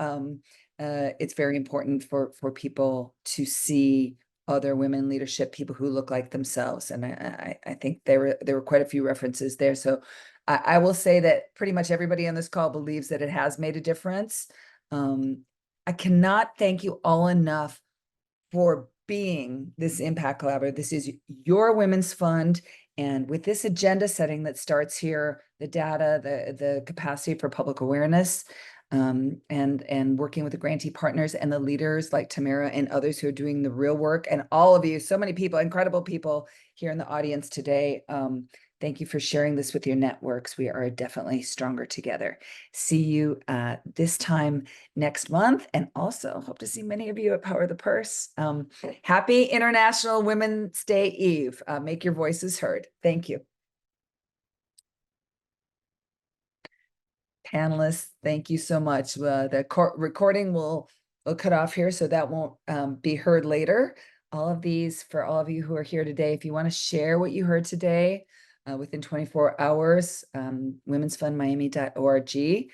it's very important for people to see other women leadership, people who look like themselves. And I think there were quite a few references there. So I will say that pretty much everybody on this call believes that it has made a difference. I cannot thank you all enough for being this impact collaborative. This is your women's fund. And with this agenda setting that starts here, the data, the capacity for public awareness, and working with the grantee partners and the leaders like Tamara and others who are doing the real work, and all of you, so many people, incredible people here in the audience today. Thank you for sharing this with your networks. We are definitely stronger together. See you this time next month, and also hope to see many of you at Power the Purse. Happy International Women's Day Eve. Make your voices heard. Thank you. Panelists, thank you so much. The recording will cut off here, so that won't be heard later. All of these, for all of you who are here today, if you want to share what you heard today within 24 hours, womensfundmiami.org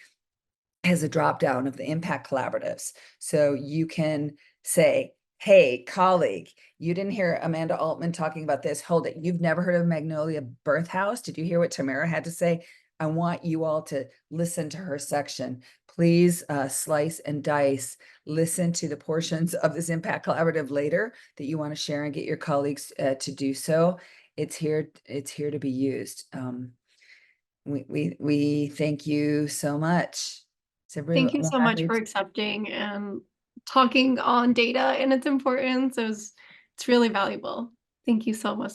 has a drop down of the impact collaboratives. So you can say, hey, colleague, you didn't hear Amanda Altman talking about this. Hold it. You've never heard of Magnolia Birth House? Did you hear what Tamara had to say? I want you all to listen to her section. Please slice and dice, listen to the portions of this impact collaborative later that you want to share and get your colleagues to do so. It's here to be used. We thank you so much. Thank you so much for accepting and talking on data and its importance. It's really valuable. Thank you so much.